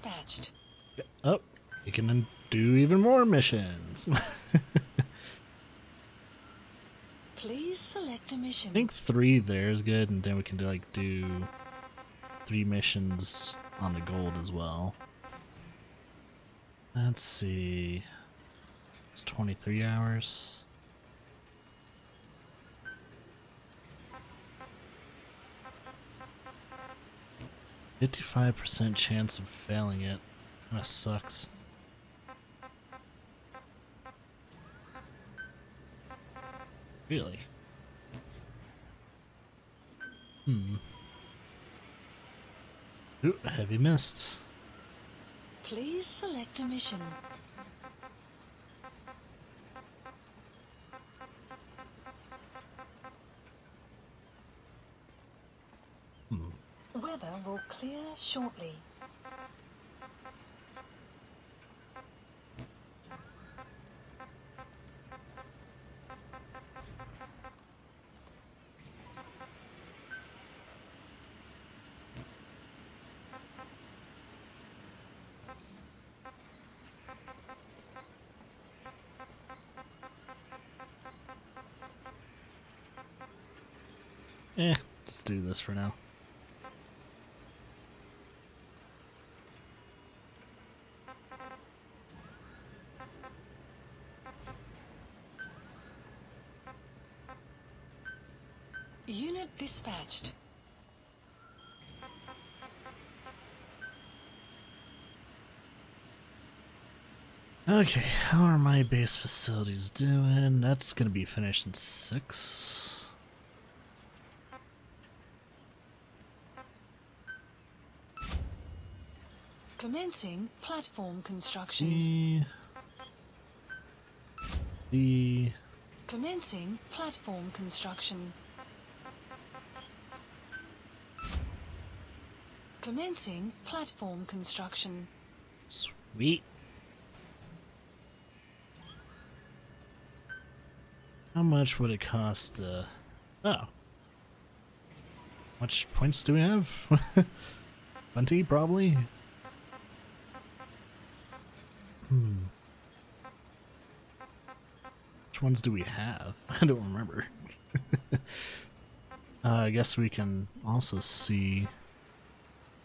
Dispatched. Oh, you can do even more missions. Please select a I mission. think 3 there is good, and then we can do 3 missions on the gold as well. Let's see. It's 23 hours. "55% chance of failing it." That sucks. Really? Ooh, heavy mists. Please select a mission. Weather will clear shortly. Just do this for now. Unit dispatched. Okay, how are my base facilities doing? That's gonna be finished in 6. Commencing platform construction. The Commencing platform construction. Commencing platform construction. sweet. How much would it cost? Oh, how much points do we have? 20 probably. Which ones do we have? I don't remember. I guess we can also see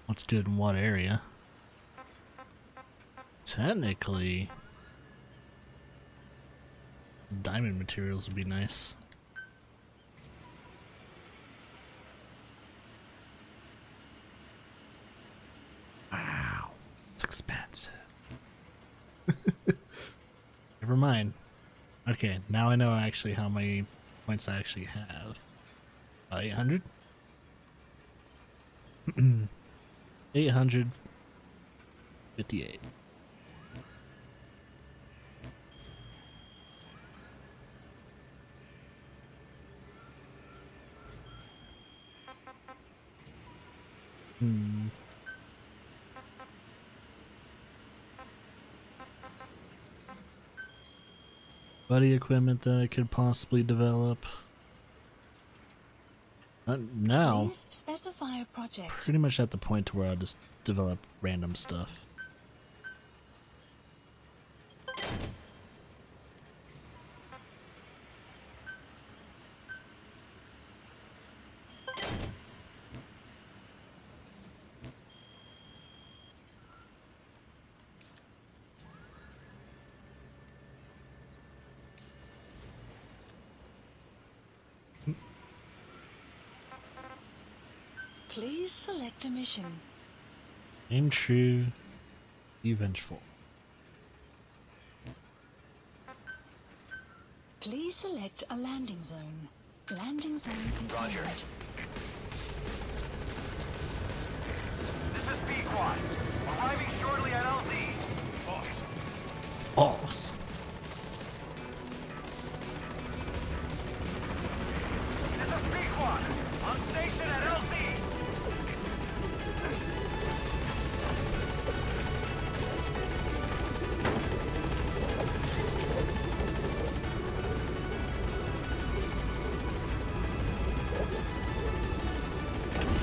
what's good in what area. Technically, diamond materials would be nice. Wow, it's expensive. Never mind. Okay, now I know actually how many points I actually have. 800? 858. Buddy equipment that I could possibly develop. Now, Please specify a project. pretty much at the point where I'll just develop random stuff. Please select a mission. Aim true, be vengeful. Please select a landing zone. Landing zone confirmed. Roger. This is B-Quad. Arriving shortly at LZ. Boss. Balls. This is B-Quad. On station at LZ.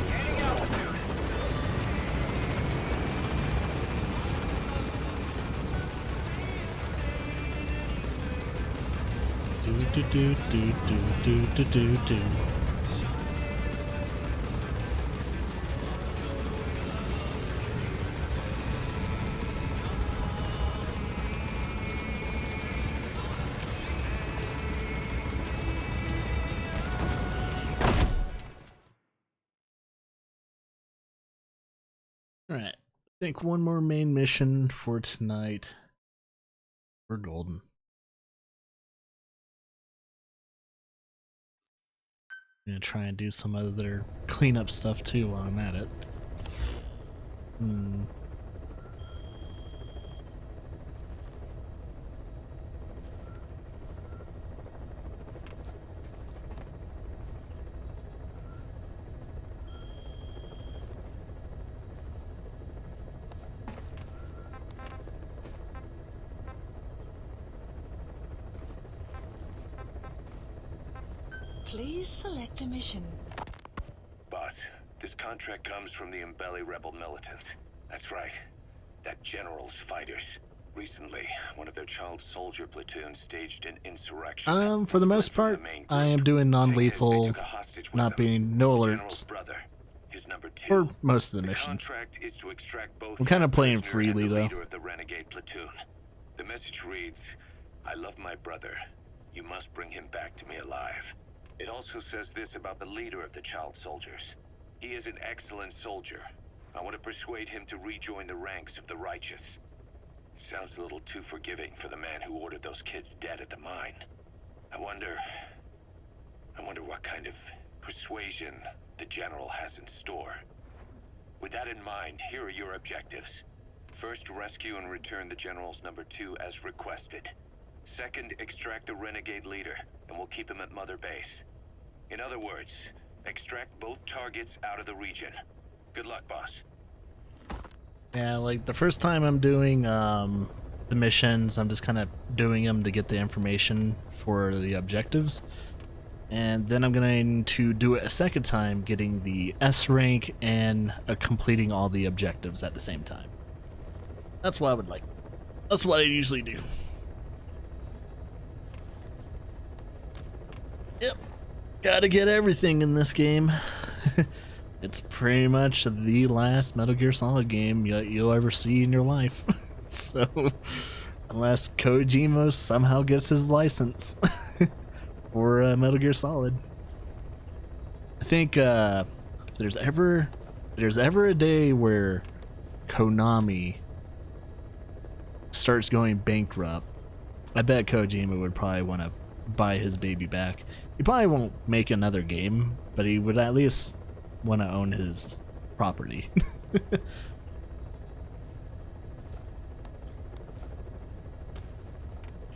Gaining altitude. do do do do do do do. Alright, I think one more main mission for tonight. We're golden. I'm gonna try and do some other cleanup stuff too while I'm at it. Please select a mission. Boss, this contract comes from the Mbeli rebel militants. That's right. That general's fighters. Recently, one of their child soldier platoons staged an insurrection. For the most part, I am doing non-lethal, not being no alerts brother, his number 2. for most of the missions. Contract is to extract both I'm kind of playing prisoner and freely the though. leader of the renegade platoon. The message reads, "I love my brother. You must bring him back to me alive." It also says this about the leader of the child soldiers. He is an excellent soldier. I want to persuade him to rejoin the ranks of the righteous. Sounds a little too forgiving for the man who ordered those kids dead at the mine. I wonder what kind of persuasion the general has in store. With that in mind, here are your objectives. First, rescue and return the general's number 2 as requested. Second, extract the renegade leader, and we'll keep him at Mother Base. In other words, extract both targets out of the region. Good luck, boss. Yeah, like the first time I'm doing the missions, I'm just kind of doing them to get the information for the objectives. And then I'm going to do it a second time, getting the S rank and completing all the objectives at the same time. That's what I would like. That's what I usually do. Yep. Gotta get everything in this game. It's pretty much the last Metal Gear Solid game you'll ever see in your life. So, unless Kojima somehow gets his license for Metal Gear Solid. I think if there's ever a day where Konami starts going bankrupt, I bet Kojima would probably want to buy his baby back. He probably won't make another game, but he would at least want to own his property.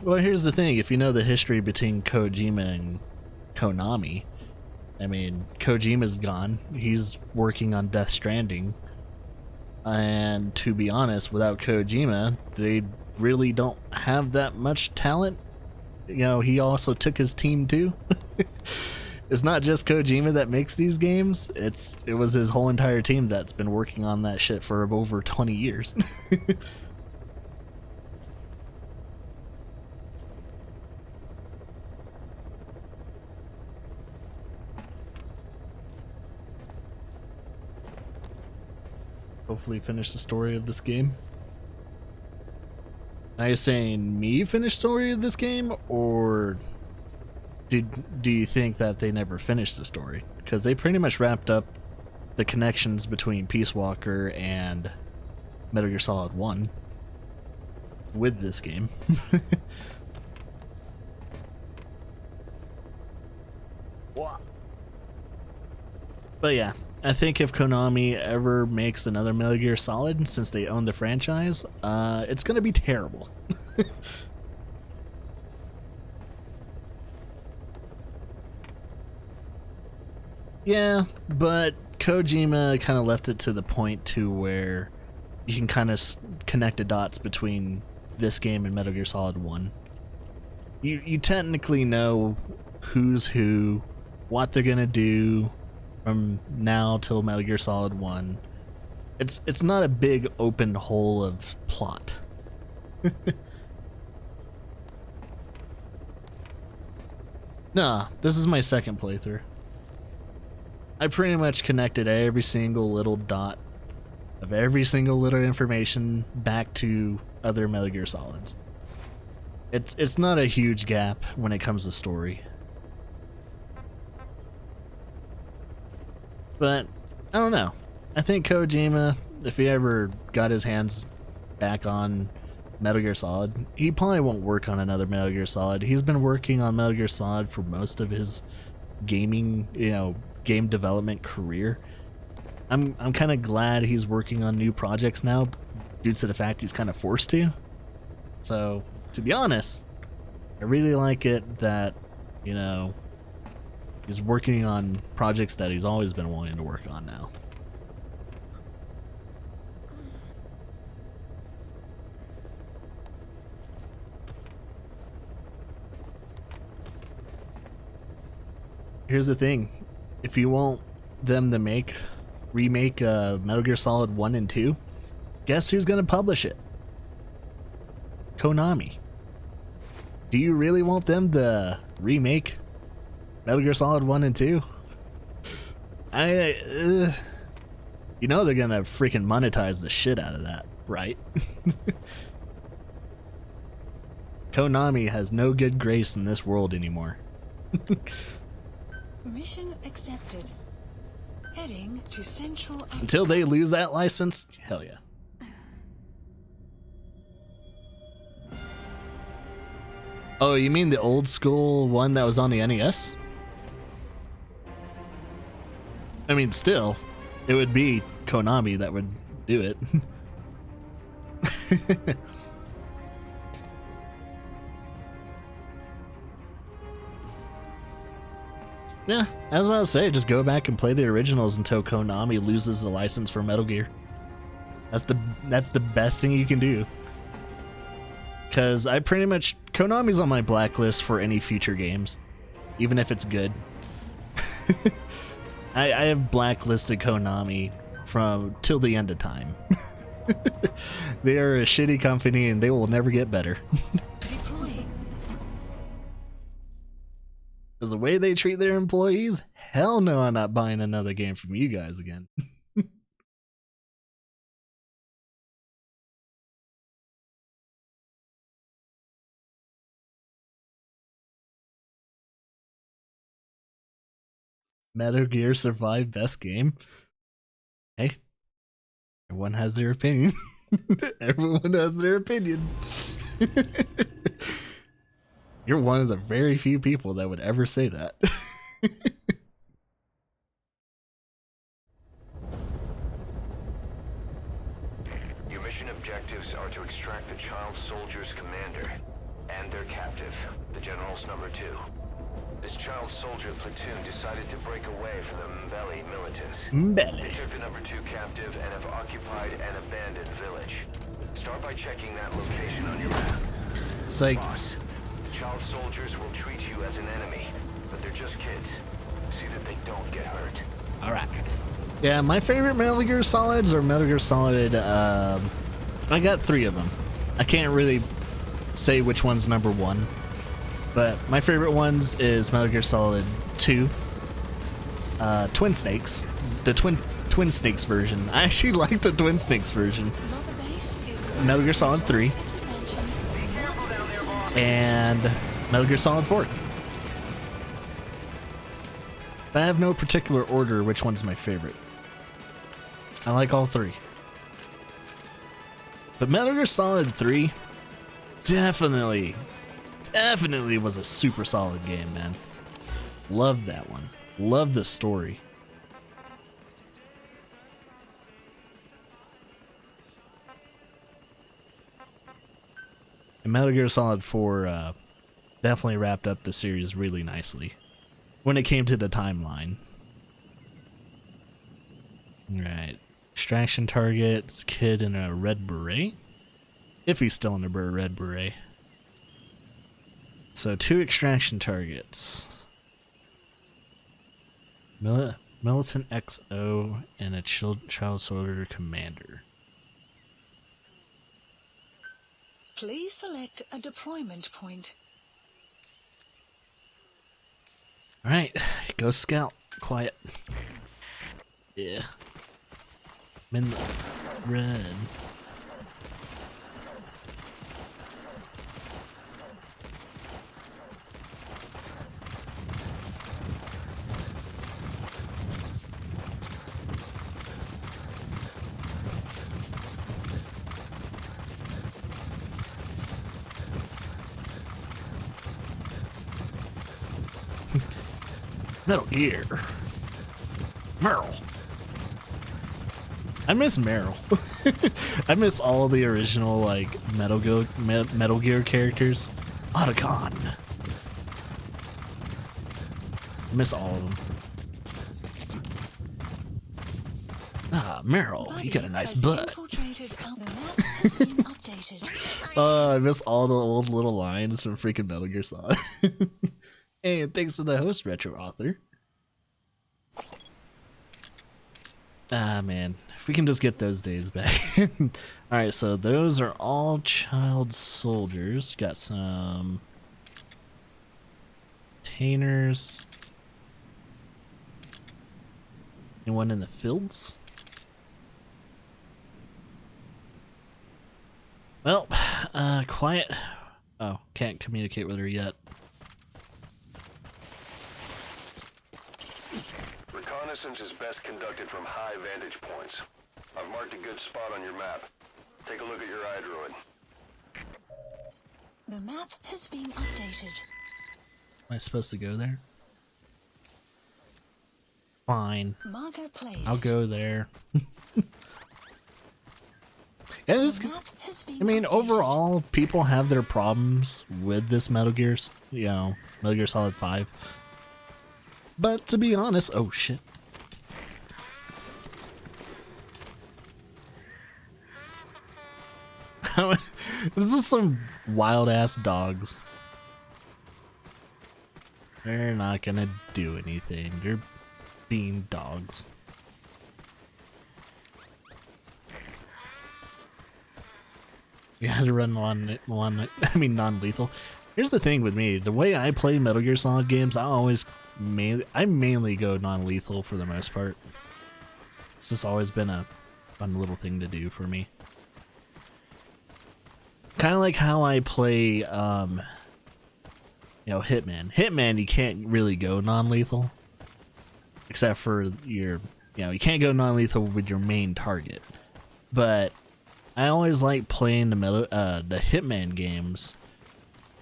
Well, here's the thing. If you know the history between Kojima and Konami, I mean, Kojima's gone. He's working on Death Stranding. And to be honest, without Kojima, they really don't have that much talent. You know, he also took his team too. It's not just Kojima that makes these games. It was his whole entire team that's been working on that shit for over 20 years. Hopefully finish the story of this game. Are you saying me finish story of this game, or do you think that they never finished the story? Because they pretty much wrapped up the connections between Peace Walker and Metal Gear Solid 1 with this game. But yeah, I think if Konami ever makes another Metal Gear Solid, since they own the franchise, it's gonna be terrible. Yeah, but Kojima kind of left it to the point to where you can kind of connect the dots between this game and Metal Gear Solid 1. You technically know who's who, what they're gonna do from now till Metal Gear Solid 1. It's not a big open hole of plot. Nah, this is my second playthrough. I pretty much connected every single little dot of every single little information back to other Metal Gear Solids. It's not a huge gap when it comes to story. But, I don't know. I think Kojima, if he ever got his hands back on Metal Gear Solid, he probably won't work on another Metal Gear Solid. He's been working on Metal Gear Solid for most of his gaming, game development career. I'm kind of glad he's working on new projects now, due to the fact he's kind of forced to. So, to be honest, I really like it that, he's working on projects that he's always been wanting to work on now. Here's the thing. If you want them to remake Metal Gear Solid 1 and 2, guess who's going to publish it? Konami. Do you really want them to remake Metal Gear Solid 1 and 2? They're gonna freaking monetize the shit out of that, right? Konami has no good grace in this world anymore. Mission accepted. Heading to Central. Until they lose that license, hell yeah. Oh, you mean the old school one that was on the NES? I mean, still, it would be Konami that would do it. Yeah, I was about to say, just go back and play the originals until Konami loses the license for Metal Gear. That's the best thing you can do. Because Konami's on my blacklist for any future games, even if it's good. I have blacklisted Konami from till the end of time. They are a shitty company and they will never get better. Because the way they treat their employees, hell no, I'm not buying another game from you guys again. Metal Gear Survive best game. Hey, everyone has their opinion. Everyone has their opinion. You're one of the very few people that would ever say that. Your mission objectives are to extract the child soldier's commander and their captive, the General's number 2. This child soldier platoon decided to break away from the Mbeli militants. They took the number 2 captive and have occupied an abandoned village. Start by checking that location on your map. Psych. Boss, the child soldiers will treat you as an enemy, but they're just kids. See that they don't get hurt. Alright. Yeah, my favorite Metal Gear Solids are Metal Gear Solid, I got 3 of them. I can't really say which one's number 1. But my favorite ones is Metal Gear Solid 2, Twin Snakes, the Twin Snakes version. I actually like the Twin Snakes version. Metal Gear Solid 3, and Metal Gear Solid 4. I have no particular order which one's my favorite. I like all 3. But Metal Gear Solid 3 definitely was a super solid game, man. Loved that one. Loved the story. And Metal Gear Solid 4 definitely wrapped up the series really nicely when it came to the timeline. Alright. Extraction targets, kid in a red beret? If he's still in a red beret. So 2 extraction targets. Militant XO and a child soldier commander. Please select a deployment point. Alright, go scout. Quiet. Yeah. I'm in the red. Metal Gear. Meryl. I miss Meryl. I miss all the original like Metal Gear characters. Otacon. I miss all of them. Ah, Meryl, you got a nice butt. I miss all the old little lines from freaking Metal Gear Solid. Hey, and thanks for the host, Retro Author. Ah, man. If we can just get those days back. Alright, so those are all child soldiers. Got some containers. Anyone in the fields? Well, quiet. Oh, can't communicate with her yet. Reconnaissance is best conducted from high vantage points. I've marked a good spot on your map. Take a look at your iDroid. The map has been updated. Am I supposed to go there? Fine. Marker placed. I'll go there. Yeah, this, The map has been I mean, updated. overall, people have their problems with this Metal Gear, Metal Gear Solid 5. But to be honest, oh shit. This is some wild ass dogs. They're not gonna do anything. They're being dogs. We had to run non-lethal. Here's the thing with me: the way I play Metal Gear Solid games, I mainly go non-lethal for the most part. It's just always been a fun little thing to do for me. Kind of like how I play, Hitman. Hitman, you can't really go non-lethal, except for you can't go non-lethal with your main target. But I always like playing the Hitman games,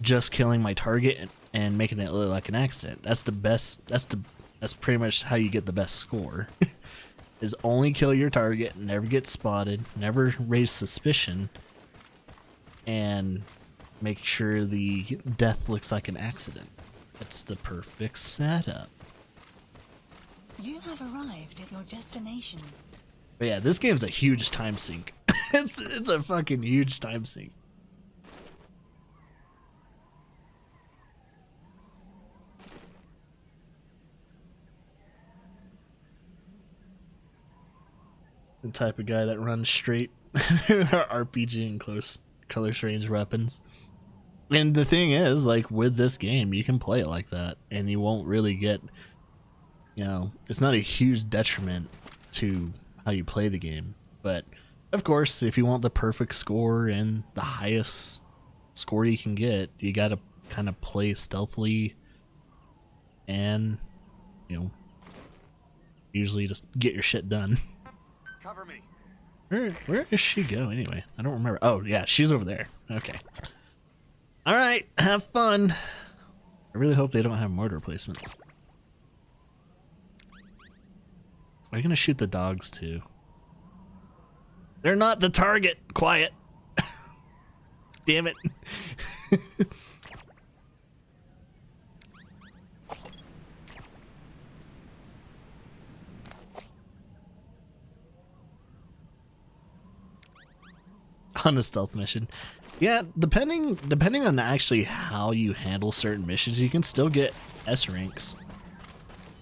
just killing my target and making it look like an accident. That's the best. That's pretty much how you get the best score. Is only kill your target, never get spotted, never raise suspicion, and make sure the death looks like an accident. That's the perfect setup. You have arrived at your destination. But yeah, this game's a huge time sink. it's a fucking huge time sink. The type of guy that runs straight RPG and close range weapons. And the thing is, like, with this game, you can play it like that, and you won't really get, it's not a huge detriment to how you play the game. But of course, if you want the perfect score and the highest score you can get, you gotta kind of play stealthily and, usually just get your shit done. Cover me. Where does she go anyway? I don't remember. Oh, yeah, she's over there. Okay. Alright, have fun. I really hope they don't have mortar placements. Are you gonna shoot the dogs too? They're not the target. Quiet. Damn it. On a stealth mission. Yeah, depending on actually how you handle certain missions, you can still get S ranks.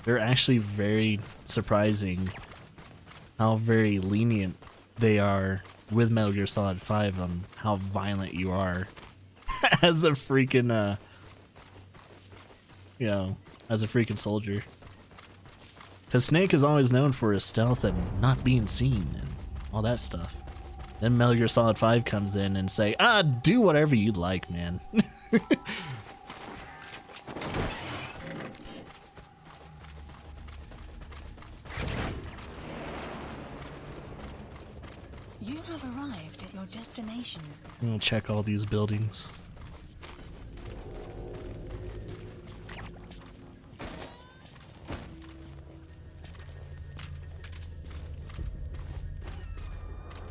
They're actually very surprising how very lenient they are with Metal Gear Solid 5 on how violent you are as a freaking as a freaking soldier. Because Snake is always known for his stealth and not being seen and all that stuff. Then Metal Gear Solid 5 comes in and say, do whatever you like, man. You have arrived at your destination. I'm gonna check all these buildings.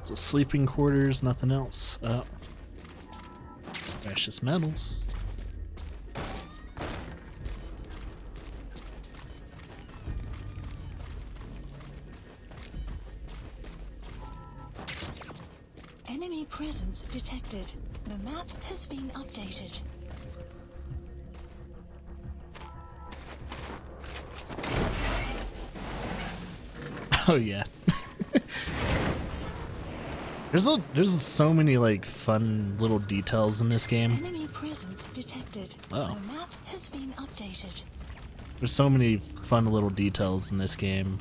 So sleeping quarters, nothing else. Precious metals. Enemy presence detected. The map has been updated. Oh yeah. There's so many like fun little details in this game. Enemy presence detected. Oh. The map has been updated. There's so many fun little details in this game.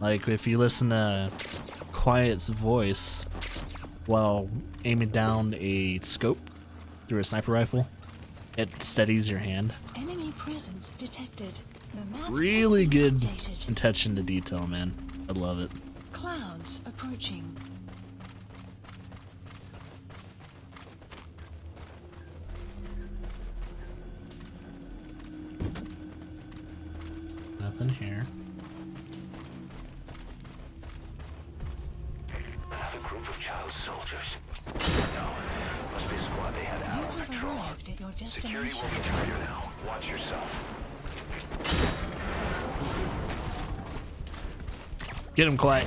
Like if you listen to Quiet's voice while aiming down a scope through a sniper rifle, it steadies your hand. Enemy presence detected. The map Really has been good updated. attention to detail, man. I love it. Clouds approaching. Nothing here. Another group of child soldiers. No, must be a squad they had You out on have patrol. arrived at your Security destination. will be tighter now. Watch yourself. Get him, Quiet.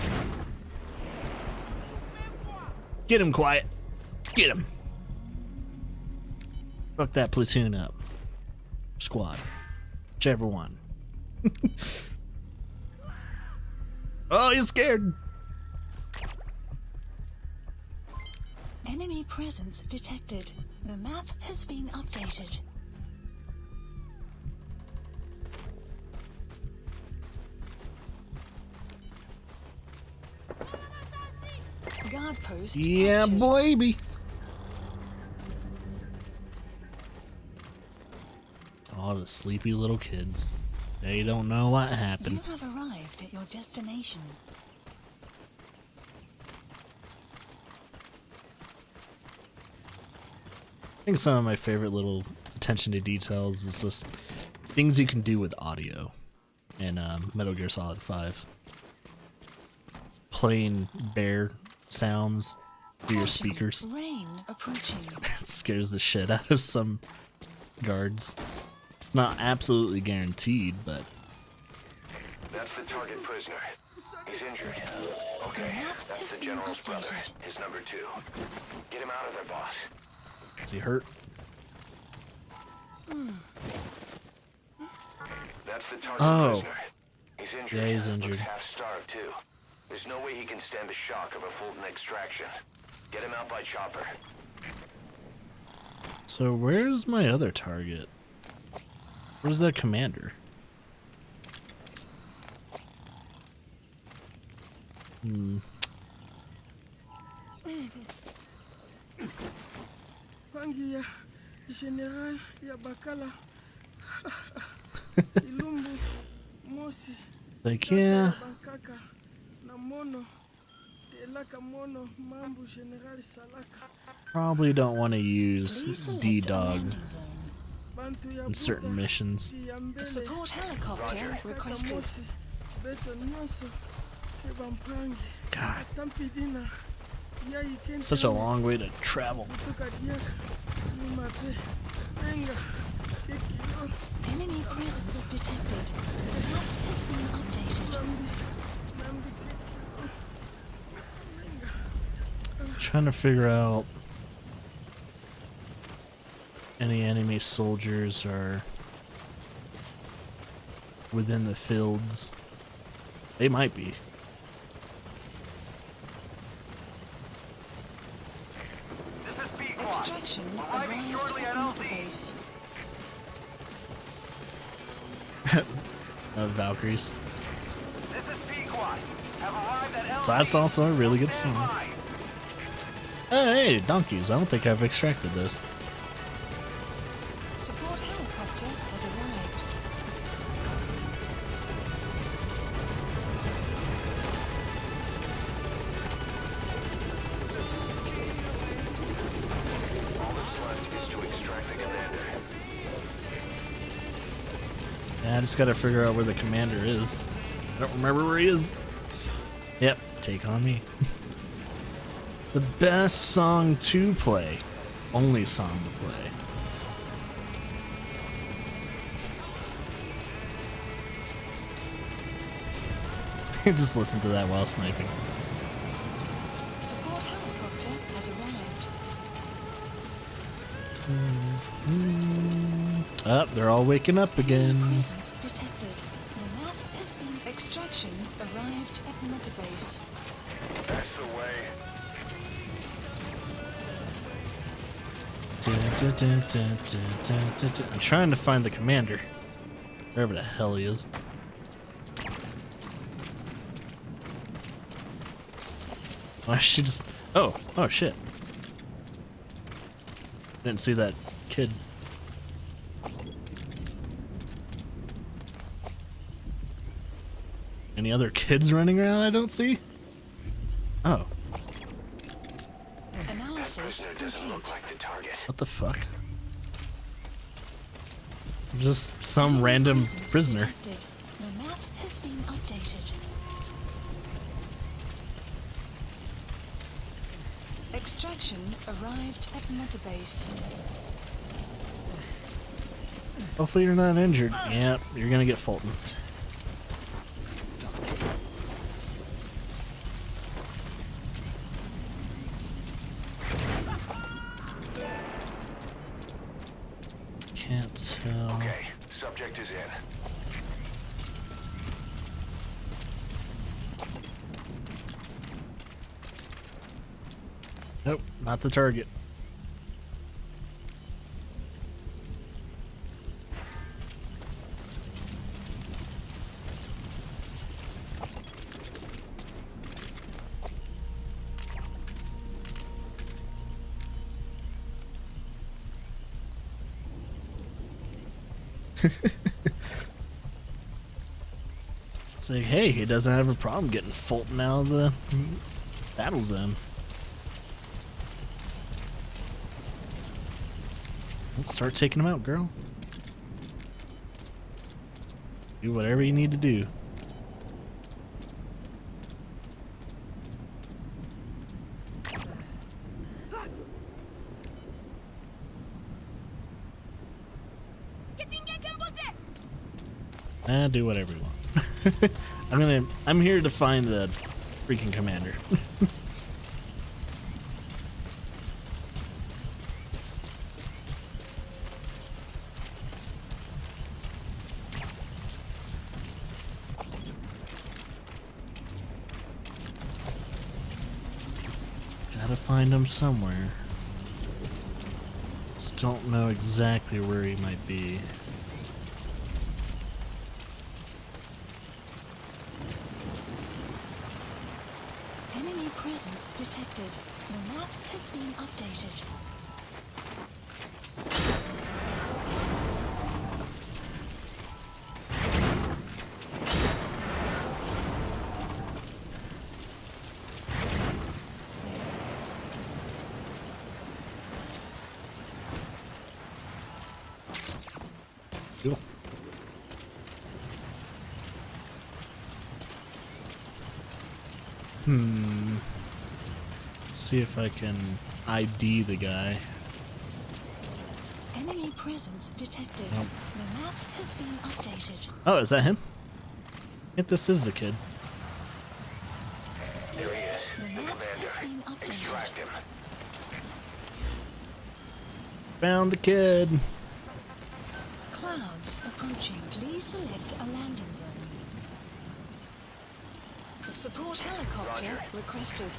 Get him, Quiet. Get him. Fuck that platoon up. Squad. Whichever one. Oh, he's scared. Enemy presence detected. The map has been updated. Guard post Yeah, captured. baby. All the sleepy little kids. They don't know what You happened. have arrived at your destination. I think some of my favorite little attention to details is just things you can do with audio in Metal Gear Solid 5. Playing bear sounds through your Caution, speakers. Rain approaching. It scares the shit out of some guards. It's not absolutely guaranteed, but That's the target prisoner. He's injured. Okay, that's the general's brother. His number 2. Get him out of there, boss. is he hurt? That's the target Oh. prisoner. He's injured. Yeah, he's injured. Looks half starved too. There's no way he can stand the shock of a Fulton extraction. Get him out by chopper. So where's my other target? Where's the commander? Pangi ya General ya Bakala Ilumbu Mosi Like, yeah, Bankaka na Mono Telaka Mono Mambu General Salaka probably don't want to use Please select a D-Dog landing zone. Bantu ya in certain Buda, missions. Yambele Support helicopter Kaka requested. Mosi Beto Nyoso Kebampangi God, Tampidina Ya Iken such a long way to travel. Kutoka Diaka Numape Enga Kekilo Enemy presence detected. The map has been updated. Nambi Kekilo Trying to figure out any enemy soldiers are within the fields. They might be. This is B-Quad. Extraction Arriving arrived shortly at at LZ. base. Valkyries. This is Pequod. Have arrived at So that's also a really good song. by. Hey, donkeys. I don't think I've extracted those. Support helicopter has arrived. All that's left is to extract the commander. Yeah, I just gotta figure out where the commander is. I don't remember where he is. Yep, take on me. The best song to play. Only song to play. Just listen to that while sniping. Support helicopter has arrived. Oh, they're all waking up again. Presence detected. The map has been extraction arrived at Mother Base. That's the way. I'm trying to find the commander. Wherever the hell he is. Why is she just... Oh shit. Didn't see that kid. Any other kids running around I don't see? Oh, Analysis Prisoner doesn't complete. look like the target. what the fuck? Just some random prisoner. Detected. The map has been updated. Extraction arrived at Mother Base. Hopefully you're not injured. Yeah, you're gonna get Fulton. Can't tell. Okay, subject is in. Nope, not the target. It's like, hey, he doesn't have a problem getting Fulton out of the battle zone. Let's start taking him out, girl. Do whatever you need to do. Do whatever you want. I'm here to find the freaking commander. Gotta find him somewhere. Just don't know exactly where he might be. Enemy presence detected. The map has been updated. Cool. See if I can ID the guy. Enemy presence detected. Nope. The map has been updated. Oh, is that him? I think this is the kid. There he is. The The map has been commander. updated. Extract him. Found the kid. Clouds approaching. Please select a landing zone. Support helicopter Roger. requested.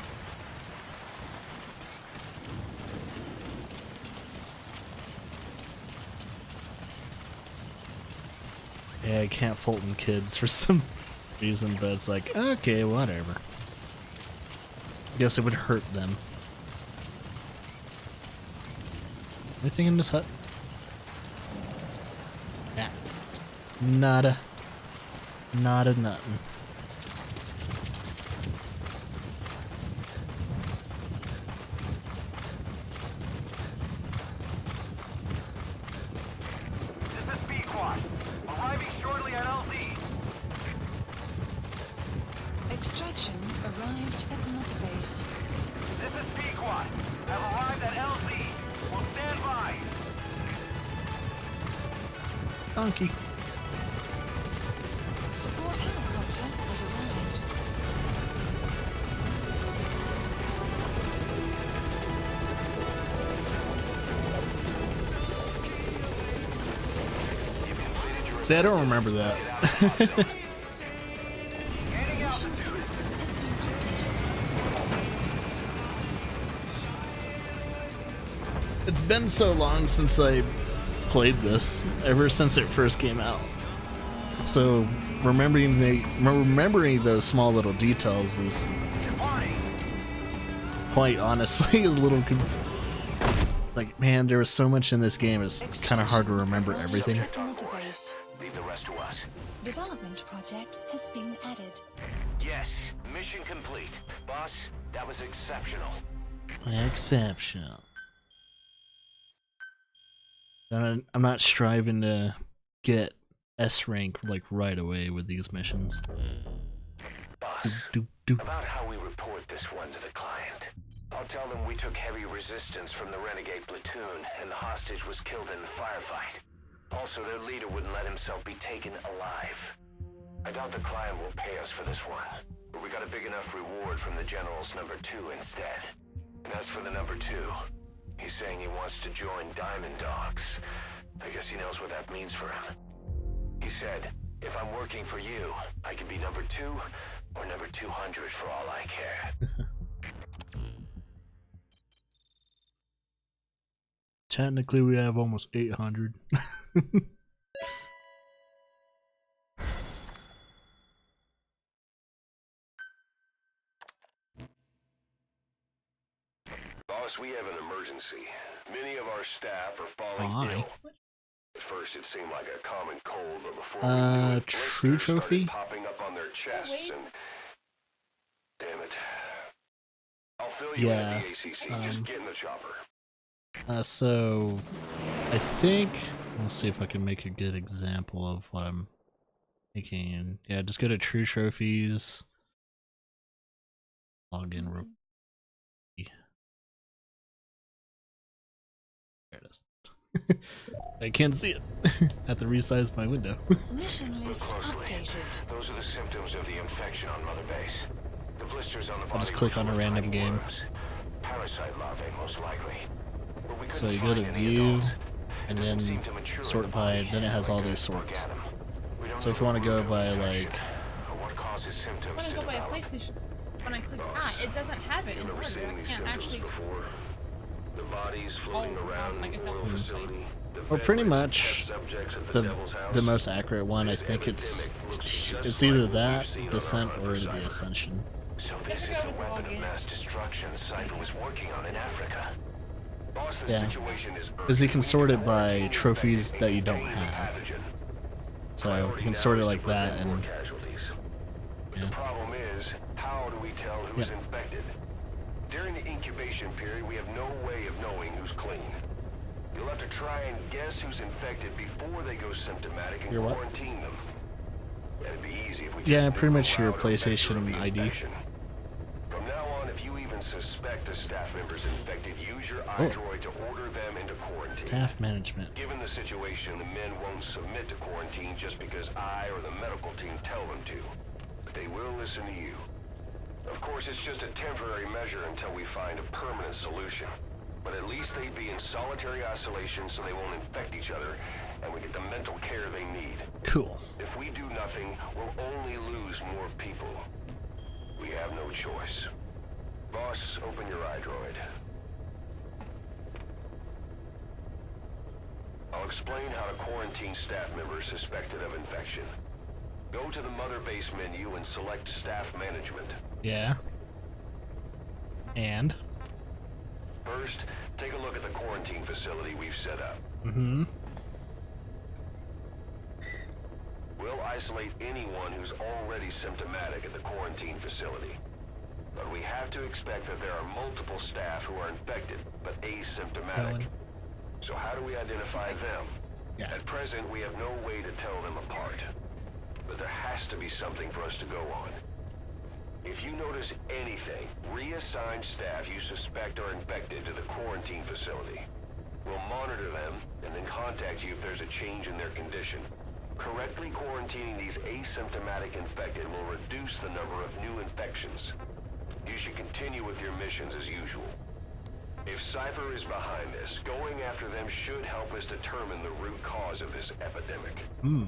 Yeah, I can't Fulton kids for some reason, but it's like, okay, whatever. Guess it would hurt them. Anything in this hut? Nah. Nada. Nada nothing. This is B-Quad. Arriving shortly at LZ. Extraction arrived at the mother base. This is B-Quad. Have arrived at LZ. Will stand by. Donkey. Support helicopter has arrived. See, I don't remember that. Gaining altitude. It's been so long since I played this, ever since it first came out. So remembering those small little details is Departing. quite honestly a little like, man, there was so much in this game. It's kind of hard to remember everything. At the mother base. Leave the rest to us. Development project has been added. Yes, mission complete. Boss, that was exceptional. Exceptional. I'm not striving to get S rank like right away with these missions. Boss, Do. about how we report this one to the client. I'll tell them we took heavy resistance from the renegade platoon and the hostage was killed in the firefight. Also, their leader wouldn't let himself be taken alive. I doubt the client will pay us for this one, but we got a big enough reward from the General's number 2 instead. And as for the number 2, he's saying he wants to join Diamond Dogs. I guess he knows what that means for him. He said, if I'm working for you, I can be number 2 or number 200 for all I care. Technically, we have almost 800. Boss, we have an emergency. Many of our staff are falling ill. At first, it seemed like a common cold, but before we knew it, True blisters started Trophy? popping up on their chests and... Damn it. I'll fill you in Yeah, at the ACC. Just get in the chopper. So I think, let's see if I can make a good example of what I'm thinking. Yeah, just go to True Trophies. Log in real quick. There it is. I can't see it. I have to resize my window. Mission list updated. Those are the symptoms of the infection on Mother Base. The blisters on the body. I'll just click on a random game. Parasite larvae, most likely. But we So couldn't you go to find any view, adults. and It doesn't then seem to mature in sort the by, body. then it has all We're these gonna look sorts. at 'em. We don't So if know you want to the go root of by infection, like, or what causes symptoms When I to go by a develop. PlayStation, when I click it doesn't have it in You've never order. seen I these can't symptoms actually. before. The bodies floating around like I the said, oil from facility. The well, pretty bedridden much test subjects at the Devil's House. the most accurate one. I think it's either that, Descent, or the Ascension. So this is the weapon of mass destruction Cypher was working on in Africa. Boss, the Yeah. situation is Because you can sort it by urgent. trophies that you don't Contain the have. pathogen. So Priority you can now sort it is to like that, prevent more and casualties. But yeah. the problem is, how do we tell who's Yeah. infected? During the incubation period, we have no way of knowing who's clean. You'll have to try and guess who's infected before they go symptomatic and Your what? quarantine them. That'd be easy if we Yeah, just pretty knew much your how to vector PlayStation the ID. infection. From now on, if you even suspect a staff member's infected, use your Oh. iDroid to order them into quarantine. Staff management. Given the situation, the men won't submit to quarantine just because I or the medical team tell them to. But they will listen to you. Of course, it's just a temporary measure until we find a permanent solution. But at least they'd be in solitary isolation so they won't infect each other, and we get the mental care they need. Cool. If we do nothing, we'll only lose more people. We have no choice. Boss, open your iDroid. I'll explain how to quarantine staff members suspected of infection. Go to the Mother Base menu and select Staff Management. Yeah. And? First, take a look at the quarantine facility we've set up. Mm-hmm. We'll isolate anyone who's already symptomatic at the quarantine facility. But we have to expect that there are multiple staff who are infected, but asymptomatic. Helen. So how do we identify them? Yeah. At present, we have no way to tell them apart. But there has to be something for us to go on. If you notice anything, reassign staff you suspect are infected to the quarantine facility. We'll monitor them and then contact you if there's a change in their condition. Correctly quarantining these asymptomatic infected will reduce the number of new infections. You should continue with your missions as usual. If Cypher is behind this, going after them should help us determine the root cause of this epidemic. Hmm.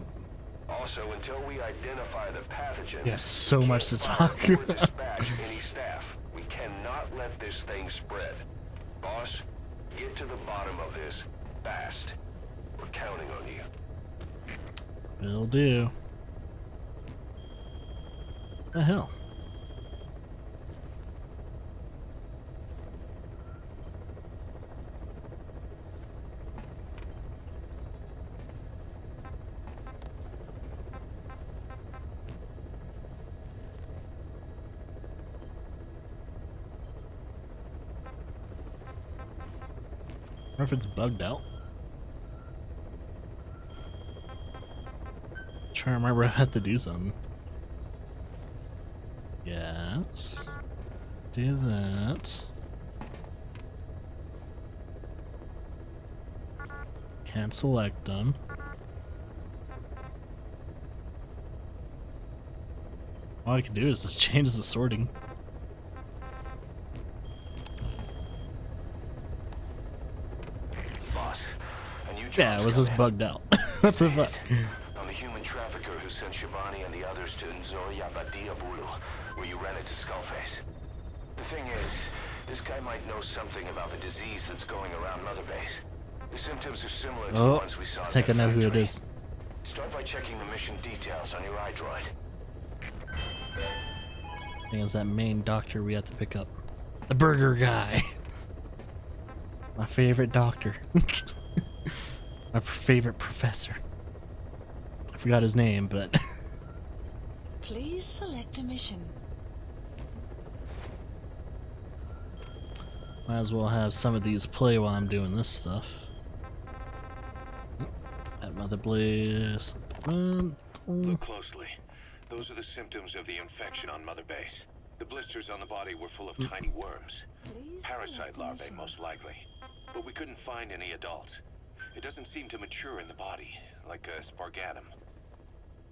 Also, until we identify the pathogen, Yes, so we much to can't fire talk or about. dispatch any staff. We cannot let this thing spread. Boss, get to the bottom of this fast. We're counting on you. Will do. The hell? I wonder if it's bugged out. Trying to remember I had to do something. Yes. Do that. Can't select them. All I can do is just change the sorting. Boss, a new Yeah, it was just bugged out. What the fuck? I'm the human trafficker who sent Shivani and the others to Nzoria Badia Bulu, where you ran into Skullface. The thing is, this guy might know something about the disease that's going around Mother Base. The symptoms are similar to the Oh, ones we saw I at think I that know who it factory. is. Start by checking the mission details on your iDroid. I think it's that main doctor we have to pick up. The burger guy. My favorite doctor. My favorite professor. I forgot his name, but Please select a mission. might as well have some of these play while I'm doing this stuff. At Mother Blaze. Look closely. Those are the symptoms of the infection on Mother Base. The blisters on the body were full of tiny worms. Please Parasite select a larvae, mission. most likely. But we couldn't find any adults. It doesn't seem to mature in the body, like a spargatum.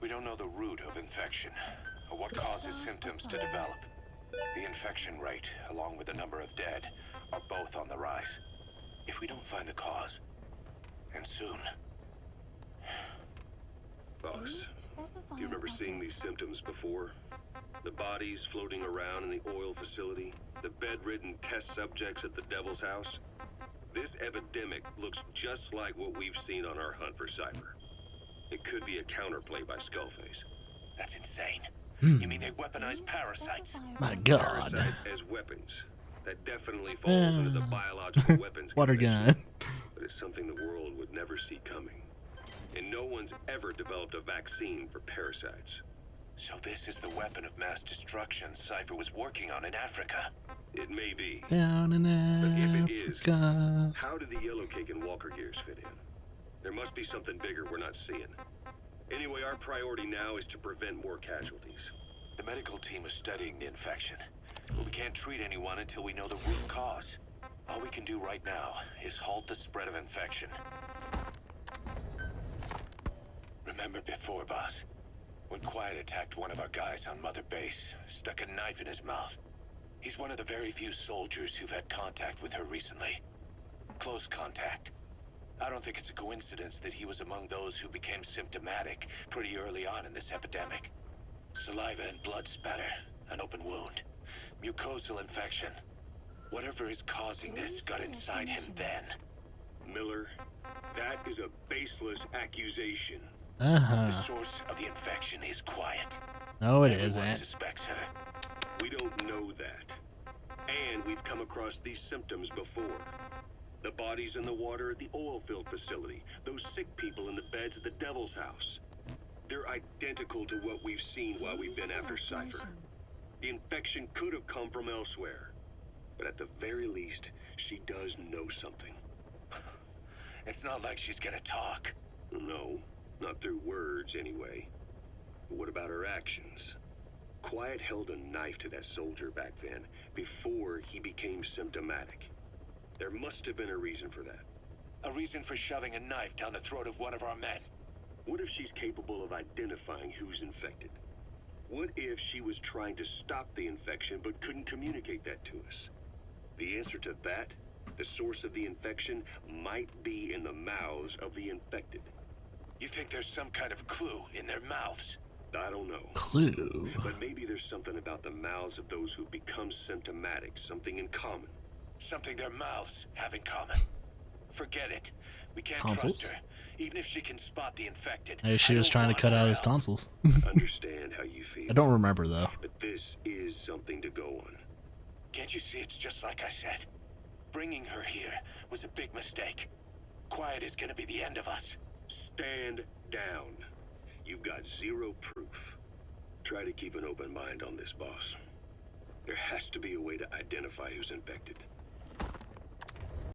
We don't know the root of infection, or what causes symptoms to develop. The infection rate, along with the number of dead, are both on the rise. If we don't find the cause, and soon... Boss, do you remember seeing these symptoms before? The bodies floating around in the oil facility, the bedridden test subjects at the Devil's House? This epidemic looks just like what we've seen on our hunt for Cypher. It could be a counterplay by Skullface. That's insane. You mean they weaponize parasites? My god. Parasites as weapons. That definitely falls into the biological weapons Water convention, gun. but it's something the world would never see coming. And no one's ever developed a vaccine for parasites. So this is the weapon of mass destruction Cypher was working on in Africa. It may be. Down in But if it is, Africa. how do the Yellow Cake and Walker gears fit in? There must be something bigger we're not seeing. Anyway, our priority now is to prevent more casualties. The medical team is studying the infection, but we can't treat anyone until we know the root cause. All we can do right now is halt the spread of infection. Remember before, boss? When Quiet attacked one of our guys on Mother Base, stuck a knife in his mouth. He's one of the very few soldiers who've had contact with her recently. Close contact. I don't think it's a coincidence that he was among those who became symptomatic pretty early on in this epidemic. Saliva and blood spatter, an open wound, mucosal infection. Whatever is causing this got inside him then. Miller, That is a baseless accusation. Uh-huh. The source of the infection is Quiet. No, it Everyone isn't. suspects her. We don't know that. And we've come across these symptoms before. The bodies in the water at the oil field facility. Those sick people in the beds at the Devil's House. They're identical to what we've seen while we've been after Cypher. The infection could have come from elsewhere. But at the very least, she does know something. It's not like she's gonna talk. No, not through words anyway. But what about her actions? Quiet held a knife to that soldier back then, before he became symptomatic. There must have been a reason for that. A reason for shoving a knife down the throat of one of our men. What if she's capable of identifying who's infected? What if she was trying to stop the infection but couldn't communicate that to us? The answer to that, the source of the infection, might be in the mouths of the infected. You think there's some kind of clue in their mouths? I don't know. Clue. But maybe there's something about the mouths of those who've become symptomatic, something in common. Something their mouths have in common. Forget it. We can't Tonsils? trust her. Even if she can spot the infected. Maybe she I was don't trying to want cut her out his out. tonsils. Understand how you feel. I don't remember though. But this is something to go on. Can't you see it's just like I said? Bringing her here was a big mistake. Quiet is gonna be the end of us. Stand down. You've got zero proof. Try to keep an open mind on this, boss. There has to be a way to identify who's infected.